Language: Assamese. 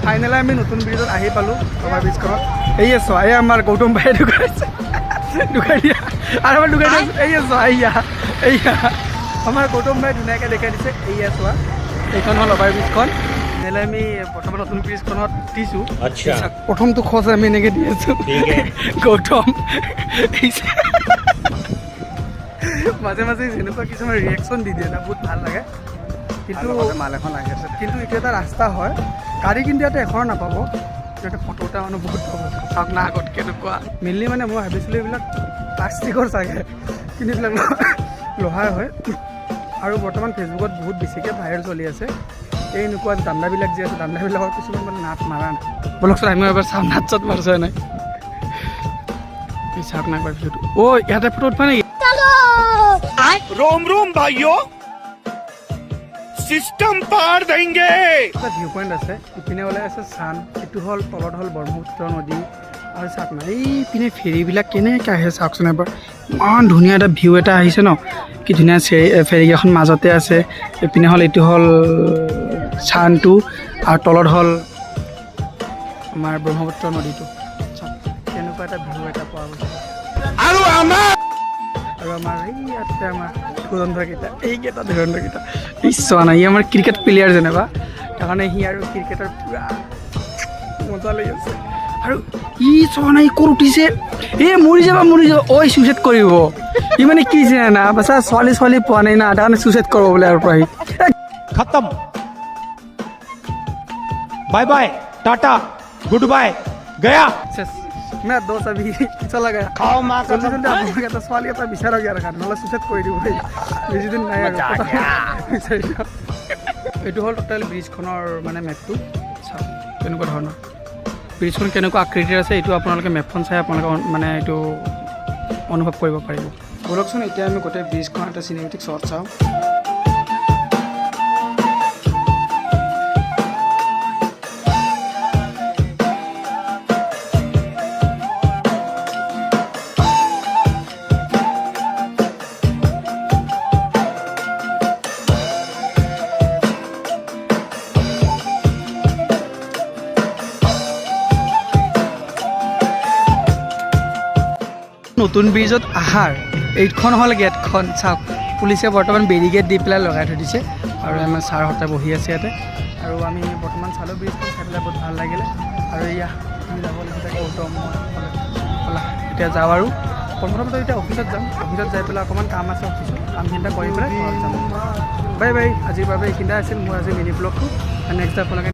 ফাইনেলি আমি নতুন ব্ৰিজত আহি পালোঁ আমাৰ ব্ৰিজখনত এই আছোঁ এই আমাৰ গৌতম ভাই ঢুকাইছে ঢুকাই দিয়া আৰু আমাৰ ঢুকাই দিছোঁ এই আছোঁ এইয়া আমাৰ গৌতম ভাই ধুনীয়াকৈ দেখাই দিছে এইয়া চোৱা এইখন হ'ল অভাৰ ব্ৰিজখন ফাইনেলি আমি বৰ্তমান নতুন ব্ৰিজখনত উঠিছোঁ প্ৰথমটো খোজ আমি এনেকৈ দি আছোঁ গৌতম মাজে মাজে যেনেকুৱা কিছুমান ৰিয়েকশ্যন দি দিয়ে না বহুত ভাল লাগে কিন্তু মাল এখন আহি আছে কিন্তু এইটো এটা ৰাস্তা হয় গাড়ী কিন্তু ইয়াতে এখনো নাপাব ইয়াতে ফটো এটা মানুহ বহুত পাব চাওক না আগত কেনেকুৱা মেইনলি মানে মই ভাবিছিলোঁ এইবিলাক প্লাষ্টিকৰ চাগে কিন্তু এইবিলাক লোহাৰ হয় আৰু বৰ্তমান ফেচবুকত বহুত বেছিকৈ ভাইৰেল চলি আছে এই এনেকুৱা দাণ্ডাবিলাক যে আছে দাণ্ডাবিলাকৰ কিছুমান মানে নাট মাৰা নাই বলকচোন আমি এবাৰ চাওঁ নাট চাট মাৰিছে নাই চাওক না একবাৰ ভিডিঅ'টো অ' ইয়াতে ফটো উঠবা নেকি रोम रोम भाइयों सिस्टम पार देंगे এটা ভিউ পইণ্ট আছে ইপিনে ওলাই আছে চান এইটো হ'ল তলত হ'ল ব্ৰহ্মপুত্ৰ নদী আৰু চাওক না এইপিনে ফেৰীবিলাক কেনেকৈ আহে চাওকচোন এবাৰ ইমান ধুনীয়া এটা ভিউ এটা আহিছে ন কি ধুনীয়া ফেৰীকেইখন মাজতে আছে এইপিনে হ'ল এইটো হ'ল চানটো আৰু তলত হ'ল আমাৰ ব্ৰহ্মপুত্ৰ নদীটো চাওক কেনেকুৱা এটা ভিউ এটা পোৱা গৈছে আৰু আমাৰ এই ইয়াতে আমাৰ ধুৰন্ধৰকেইটা এইকেইটা ধুৰন্ধৰকেইটা চোৱা নাই ই আমাৰ ক্ৰিকেট প্লেয়াৰ যেনিবা তাৰ কাৰণে সি আৰু ক্ৰিকেটৰ পূৰা মজা লাগি আছে আৰু ই চোৱা নাই ক'ত উঠিছে মৰি যাব ঐ চুইচাইড কৰিব ই মানে কি জানা বাচা ছোৱালী পোৱা নাই না তাৰ কাৰণে চুইচাইড কৰিব বোলে আৰু পৰা खत्म bye bye tata goodbye गया मैं दोस्त अभी चला गया खाओ माँ जल्दी जल्दी आप लोग तो सवाल ये বিচাৰ গিয়া ৰাখা নহ'লে সুচেত কৰি দিব ভাই বেছি দিন নাই আৰু এইটো হ'ল টোটেল ব্ৰিজখনৰ মানে মেপটো চাওক কেনেকুৱা ধৰণৰ ব্ৰিজখন কেনেকুৱা আকৃতিৰ আছে এইটো আপোনালোকে মেপখন চাই আপোনালোকে মানে এইটো অনুভৱ কৰিব পাৰিব বলকচোন এতিয়া আমি গোটেই ব্ৰিজখন এটা চিনেমেটিক শ্বট চাওঁ নতুন ব্ৰিজত আহাৰ এইখন হ'ল গেটখন চাওক পুলিচে বৰ্তমান বেৰিগেট দি পেলাই লগাই থৈ দিছে আৰু আমাৰ ছাৰহঁতে বহি আছে ইয়াতে আৰু আমি বৰ্তমান চালোঁ ব্ৰিজখন চাই পেলাই বহুত ভাল লাগিলে আৰু এয়া আমি যাব লাগিছে গৌতম এতিয়া যাওঁ আৰু প্ৰথমতে এতিয়া অফিচত যাম অফিচত যাই পেলাই অকণমান কাম আছে অফিচত কামখিনি কৰি পেলাই ঘৰত যাম বাই বাই আজিৰ বাবে এইখিনিতে আছিল মোৰ আজি মিনি ব্লগটো নেক্সট আপোনালোকে